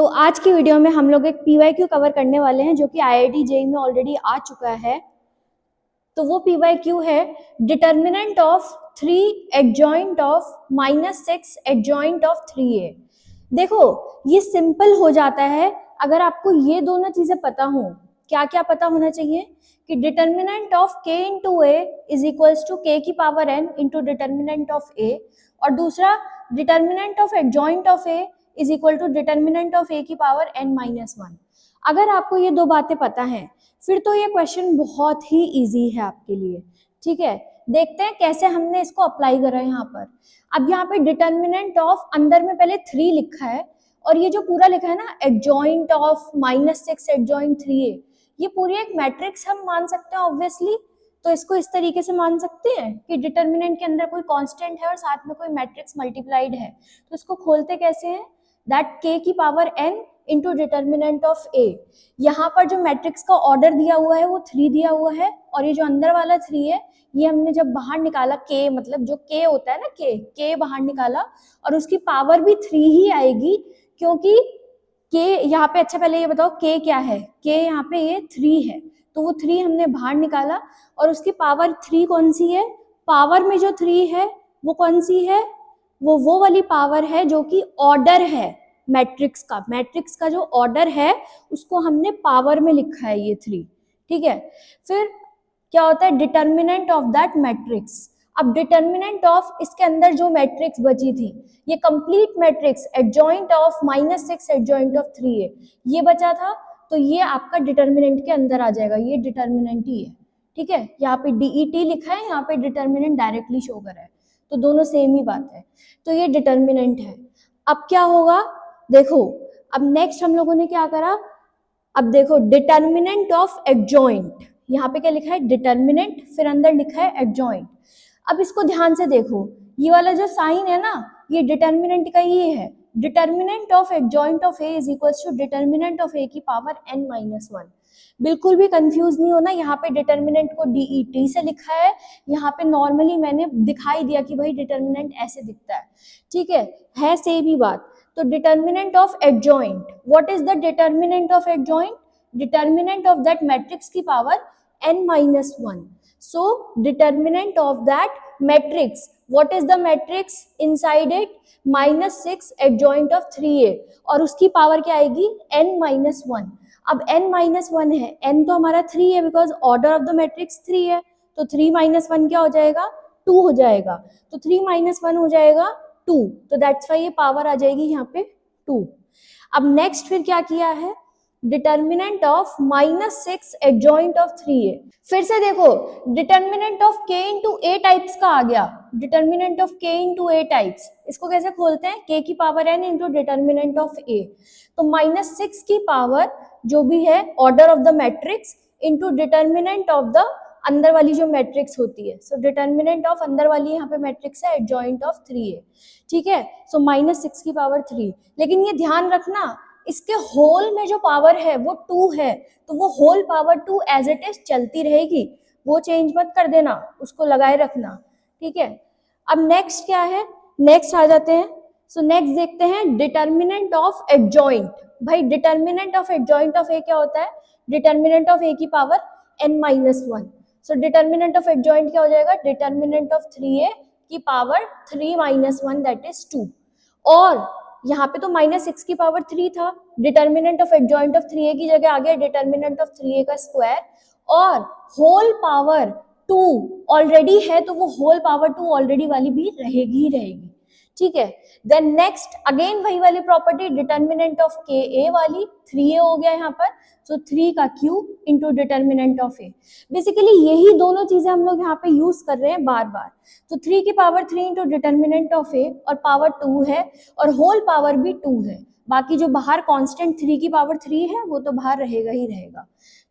तो आज की वीडियो में हम लोग एक PYQ कवर करने वाले हैं जो कि IIT JEE में ऑलरेडी आ चुका है। तो वो PYQ है determinant of 3 adjoint of -6 adjoint of 3a। देखो ये सिंपल हो जाता है अगर आपको ये दोनों चीजें पता हो। क्या क्या पता होना चाहिए कि determinant of k into A is equals to k की power n into determinant of a, और दूसरा determinant of adjoint of a is equal to determinant of a की पावर n-1। अगर आपको ये दो बातें पता हैं फिर तो ये क्वेश्चन बहुत ही इजी है आपके लिए। ठीक है, देखते हैं कैसे हमने इसको अप्लाई करा है यहाँ पर। अब यहाँ पे डिटर्मिनेंट ऑफ अंदर में पहले 3 लिखा है और ये जो पूरा लिखा है ना एडजॉइंट ऑफ -6 एडजॉइंट 3a, ये पूरी एक मैट्रिक्स हम मान सकते हैं ऑब्वियसली। तो इसको इस तरीके से मान सकते हैं कि डिटर्मिनेंट के अंदर कोई कांस्टेंट है और साथ में कोई मैट्रिक्स मल्टीप्लाइड है। तो इसको खोलते कैसे हैं, दैट k की power n into determinant of a। यहाँ पर जो मैट्रिक्स का ऑर्डर दिया हुआ है वो 3 दिया हुआ है और ये जो अंदर वाला 3 है ये हमने जब बाहर निकाला k, मतलब जो k होता है ना k बाहर निकाला और उसकी पावर भी 3 ही आएगी क्योंकि k यहाँ पे, अच्छा पहले ये बताओ k क्या है, k यहाँ पे ये 3 है तो वो 3 हमने बाहर निकाला और उसकी पावर 3 कौन सी है, पावर में जो 3 है वो कौन सी है, वो वाली पावर है जो कि ऑर्डर है मैट्रिक्स का। मैट्रिक्स का जो ऑर्डर है उसको हमने पावर में लिखा है ये 3। ठीक है, फिर क्या होता है डिटर्मिनेंट ऑफ दैट मैट्रिक्स। अब डिटर्मिनेंट ऑफ इसके अंदर जो मैट्रिक्स बची थी ये complete matrix adjoint of -6 adjoint of 3a ये बचा था, तो ये आपका डिटर्मिनेंट के अंदर आ जाएगा, ये डिटर्मिनेंट ही है। ठीक है, यहाँ पे DET लिखा है, यहाँ पे डिटर्मिनेंट डायरेक्टली शो कर रहा है, तो दोनों सेम ही बात है। तो ये डिटर्मिनेंट है। अब क्या होगा देखो, अब नेक्स्ट हम लोगों ने क्या करा, अब देखो डिटर्मिनेंट ऑफ एडजॉइंट, यहाँ पे क्या लिखा है डिटर्मिनेंट, फिर अंदर लिखा है एडजॉइंट। अब इसको ध्यान से देखो, ये वाला जो साइन है ना ये डिटर्मिनेंट का ये है, determinant of adjoint of a is equals to determinant of a की पावर n-1। बिल्कुल भी कंफ्यूज नहीं होना, यहाँ पे डिटर्मिनेंट को DET से लिखा है, यहाँ पे नॉर्मली मैंने दिखाई दिया कि भाई डिटर्मिनेंट ऐसे दिखता है। ठीक है सेम ही बात। तो determinant of adjoint, what is the determinant of adjoint, determinant of that matrix की power n-1। so determinant of that matrix, what is the matrix inside it, -6 adjoint of 3a और उसकी पावर क्या आएगी n-1। अब n-1 है, n तो हमारा 3 है because order of the matrix 3 है, तो 3-1 क्या हो जाएगा 2 हो जाएगा, तो 3-1 हो जाएगा 2, तो दैट्स वाई ये पावर आ जाएगी यहाँ पे 2। अब नेक्स्ट फिर क्या किया है, determinant of -6 adjoint of 3a। फिर से देखो determinant of k into A types का आ गया, determinant of k into A types, इसको कैसे खोलते हैं, k की power n into determinant of a। तो -6 की पावर जो भी है order of the matrix into determinant of the अंदर वाली जो मैट्रिक्स होती है, सो डिटर्मिनेंट ऑफ अंदर वाली यहाँ पे मैट्रिक्स है एडजॉइंट ऑफ 3a। ठीक है, सो -6 की पावर 3, लेकिन ये ध्यान रखना इसके होल में जो पावर है वो 2 है, तो वो whole power 2 as it is चलती रहेगी, वो चेंज मत कर देना, उसको लगाए रखना। ठीक है, अब नेक्स्ट क्या है, नेक्स्ट आ जाते हैं। सो नेक्स्ट देखते हैं डिटर्मिनेंट ऑफ एडजॉइंट। भाई डिटर्मिनेंट ऑफ एडजॉइंट ऑफ ए क्या होता है, डिटर्मिनेंट ऑफ ए की power n-1। So determinant of adjoint क्या हो जाएगा, डिटर्मिनेंट ऑफ 3a की पावर 3-1 दैट इज 2। और यहाँ पे तो -6 की पावर 3 था, determinant of adjoint of 3a की जगह आ गया डिटर्मिनेंट ऑफ 3a का स्क्वायर, और होल पावर 2 ऑलरेडी है तो वो होल पावर 2 ऑलरेडी वाली भी रहेगी ही रहेगी। ठीक है, देन नेक्स्ट अगेन वही वाली प्रॉपर्टी, डिटर्मिनेंट ऑफ ka वाली 3a हो गया यहाँ पर, सो 3 का cube into determinant of a। Basically यही दोनों चीजें हम लोग यहाँ पे यूज कर रहे हैं बार बार। तो 3 की power 3 into determinant of a और पावर 2 है और होल पावर भी 2 है, बाकी जो बाहर कांस्टेंट 3 की पावर 3 है वो तो बाहर रहेगा ही रहेगा।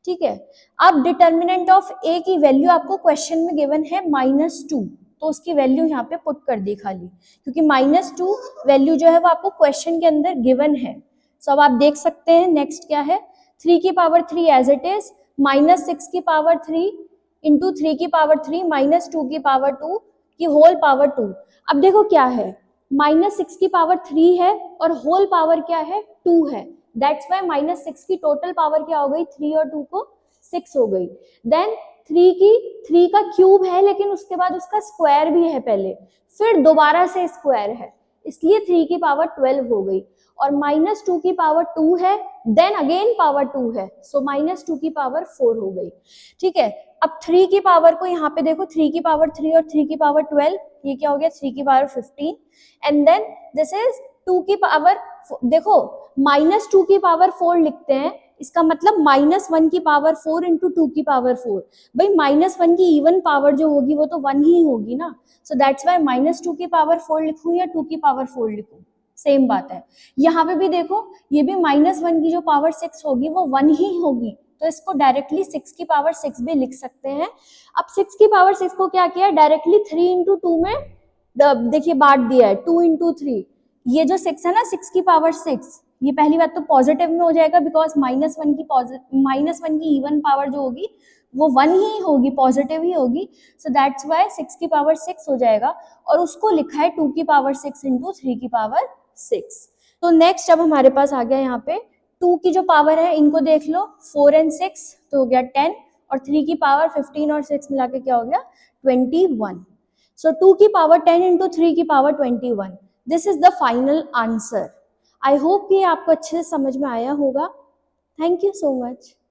ठीक है, अब डिटर्मिनेंट ऑफ a की वैल्यू आपको क्वेश्चन में गिवन है -2, तो उसकी वैल्यू यहाँ पे पुट कर दी खाली, क्योंकि -2 वैल्यू जो है वो आपको क्वेश्चन के अंदर गिवन है। सो अब आप देख सकते हैं नेक्स्ट क्या है, 3 की पावर 3 एज इट इज, -6 की पावर 3 इंटू 3 की पावर 3 -2 की पावर 2 की होल पावर 2। अब देखो क्या है, -6 की पावर 3 है और होल पावर क्या है 2 है, दैट्स वाई -6 की टोटल पावर क्या हो गई, 3 और 2 को 6 हो गई। देन 3 का क्यूब है, लेकिन उसके बाद उसका स्क्वायर भी है पहले, फिर दोबारा से स्क्वायर है, इसलिए 3 की पावर 12 हो गई। और -2 की पावर 2 है, देन अगेन पावर 2 है, सो -2 की पावर 4 हो गई। ठीक है, अब 3 की पावर को यहाँ पे देखो, 3 की पावर 3 और 3 की पावर 12, ये क्या हो गया, 3 की power 15, and then this is 2 की पावर, देखो -2 की पावर 4 लिखते हैं, इसका मतलब -1 की पावर 4 इंटू 2 की पावर 4। भाई -1 की इवन पावर जो होगी वो तो 1 ही होगी ना, सो दैट्स वाई -2 की पावर 4 लिखूं या 2 की पावर 4 लिखूं, सेम बात है। यहाँ पे भी देखो, ये भी -1 की जो पावर 6 होगी वो 1 ही होगी, तो इसको डायरेक्टली 6 की पावर 6 भी लिख सकते हैं। अब 6 की पावर 6 को क्या किया, डायरेक्टली 3 इंटू 2 में देखिए बांट दिया है, 2 इंटू 3, ये जो 6 है ना, 6 की पावर 6, ये पहली बात तो पॉजिटिव में हो जाएगा, बिकॉज -1 की इवन पावर जो होगी वो 1 ही होगी, पॉजिटिव ही होगी, सो दैट्स वाई 6 की पावर 6 हो जाएगा, और उसको लिखा है 2 की पावर 6 इंटू 3 की पावर 6। तो नेक्स्ट अब हमारे पास आ गया यहाँ पे 2 की जो पावर है, इनको देख लो, 4 एंड 6 तो हो गया 10, और 3 की पावर 15 और 6 मिला के क्या हो गया, 21। सो 2 की पावर 10 इंटू 3 की power 21, this is the final answer. I hope ये आपको अच्छे से समझ में आया होगा। Thank you so much.